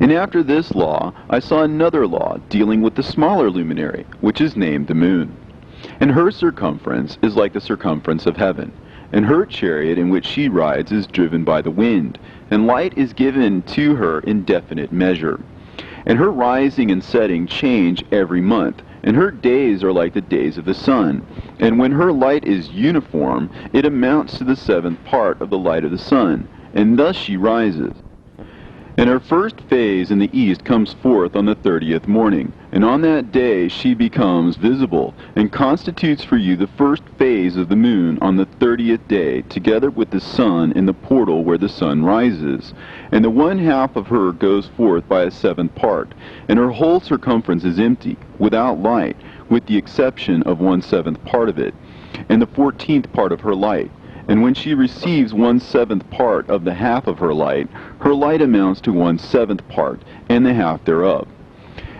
And after this law, I saw another law dealing with the smaller luminary, which is named the moon. And her circumference is like the circumference of heaven, and her chariot in which she rides is driven by the wind, and light is given to her in definite measure. And her rising and setting change every month, and her days are like the days of the sun. And when her light is uniform, it amounts to the seventh part of the light of the sun, and thus she rises. And her first phase in the east comes forth on the 30th morning, and on that day she becomes visible, and constitutes for you the first phase of the moon on the 30th day, together with the sun in the portal where the sun rises. And the one half of her goes forth by a seventh part, and her whole circumference is empty, without light, with the exception of 1/7 part of it, and the 14th part of her light. And when she receives 1/7 part of the half of her light amounts to 1/7 part, and the half thereof.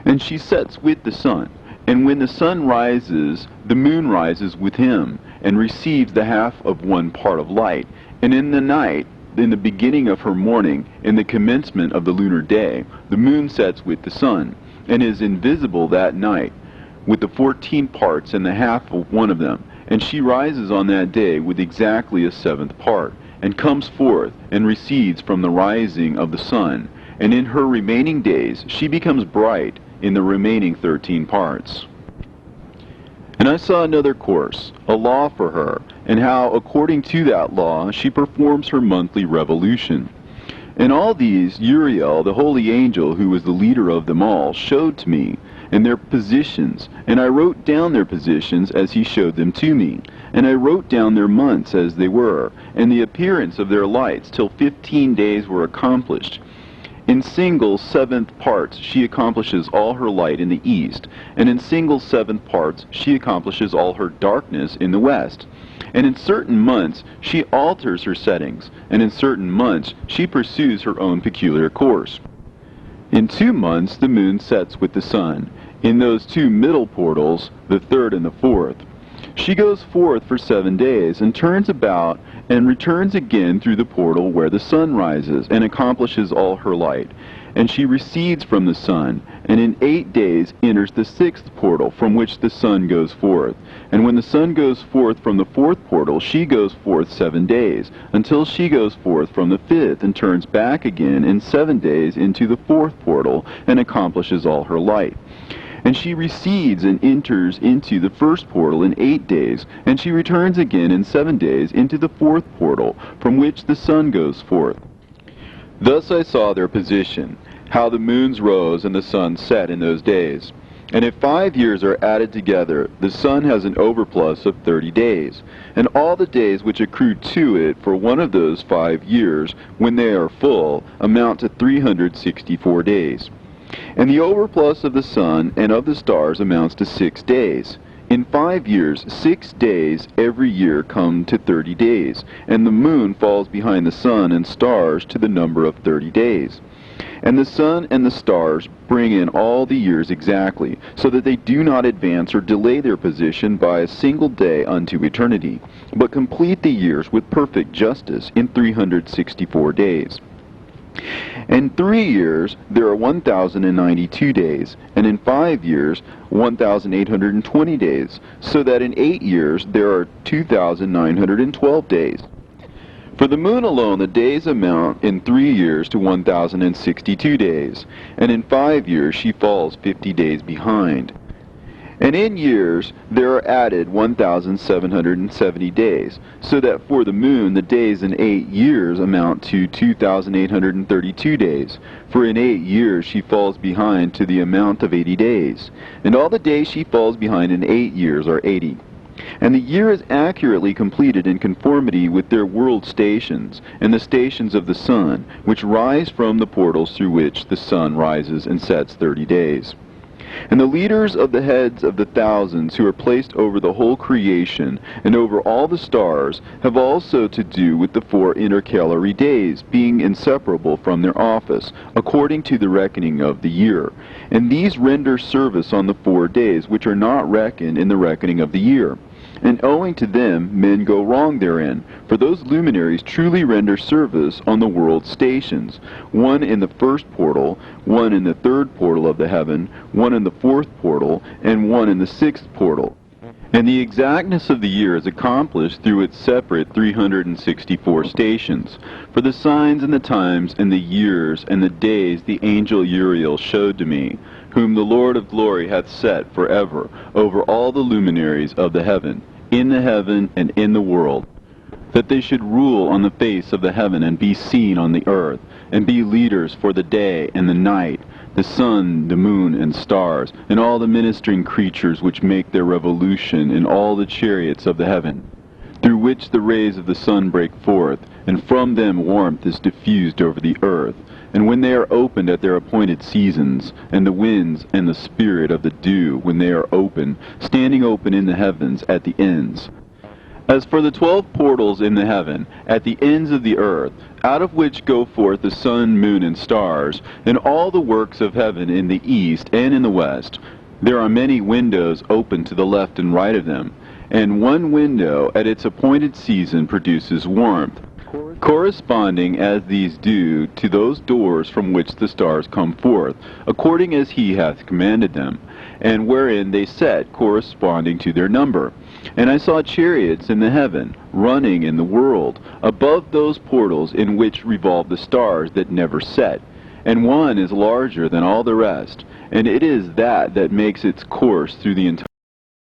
And she sets with the sun, and when the sun rises, the moon rises with him, and receives the half of 1 part of light. And in the night, in the beginning of her morning, in the commencement of the lunar day, the moon sets with the sun, and is invisible that night, with the 14 parts and the half of one of them. And she rises on that day with exactly a 7th part, and comes forth, and recedes from the rising of the sun. And in her remaining days she becomes bright in the remaining 13 parts. And I saw another course, a law for her, and how according to that law she performs her monthly revolution. And all these Uriel, the holy angel who was the leader of them all, showed to me, and their positions, and I wrote down their positions as he showed them to me, and I wrote down their months as they were, and the appearance of their lights, till 15 days were accomplished. In single 7th parts she accomplishes all her light in the east, and in single 7th parts she accomplishes all her darkness in the west. And in certain months she alters her settings, and in certain months she pursues her own peculiar course. In 2 months the moon sets with the sun, in those 2 middle portals, the 3rd and the 4th. She goes forth for 7 days, and turns about, and returns again through the portal where the sun rises, and accomplishes all her light. And she recedes from the sun, and in 8 days enters the 6th portal, from which the sun goes forth. And when the sun goes forth from the 4th portal, she goes forth 7 days, until she goes forth from the 5th, and turns back again in 7 days into the 4th portal, and accomplishes all her light. And she recedes and enters into the 1st portal in 8 days, and she returns again in 7 days into the 4th portal, from which the sun goes forth. Thus I saw their position, how the moons rose and the sun set in those days. And if 5 years are added together, the sun has an overplus of 30 days, and all the days which accrue to it for one of those 5 years, when they are full, amount to 364 days. And the overplus of the sun and of the stars amounts to 6 days. In 5 years, 6 days every year come to 30 days, and the moon falls behind the sun and stars to the number of 30 days. And the sun and the stars bring in all the years exactly, so that they do not advance or delay their position by a single day unto eternity, but complete the years with perfect justice in 364 days. In 3 years there are 1,092 days, and in 5 years 1,820 days, so that in 8 years there are 2,912 days. For the moon alone the days amount in 3 years to 1,062 days, and in 5 years she falls 50 days behind. And in years there are added 1,770 days, so that for the moon the days in 8 years amount to 2,832 days. For in 8 years she falls behind to the amount of 80 days, and all the days she falls behind in 8 years are 80. And the year is accurately completed in conformity with their world stations, and the stations of the sun, which rise from the portals through which the sun rises and sets 30 days. And the leaders of the heads of the thousands who are placed over the whole creation and over all the stars have also to do with the 4 intercalary days, being inseparable from their office, according to the reckoning of the year. And these render service on the 4 days, which are not reckoned in the reckoning of the year. And owing to them men go wrong therein, for those luminaries truly render service on the world's stations, one in the first portal, one in the third portal of the heaven, one in the fourth portal, and one in the sixth portal. And the exactness of the year is accomplished through its separate 364 stations. For the signs and the times and the years and the days the angel Uriel showed to me, whom the Lord of glory hath set forever over all the luminaries of the heaven, in the heaven and in the world, that they should rule on the face of the heaven and be seen on the earth, and be leaders for the day and the night, the sun, the moon, and stars, and all the ministering creatures which make their revolution in all the chariots of the heaven, through which the rays of the sun break forth, and from them warmth is diffused over the earth. And when they are opened at their appointed seasons, and the winds and the spirit of the dew, when they are open, standing open in the heavens at the ends. As for the 12 portals in the heaven, at the ends of the earth, out of which go forth the sun, moon, and stars, and all the works of heaven in the east and in the west, there are many windows open to the left and right of them, and one window at its appointed season produces warmth, corresponding as these do to those doors from which the stars come forth, according as he hath commanded them, and wherein they set corresponding to their number. And I saw chariots in the heaven, running in the world, above those portals in which revolve the stars that never set. And one is larger than all the rest, and it is that makes its course through the entire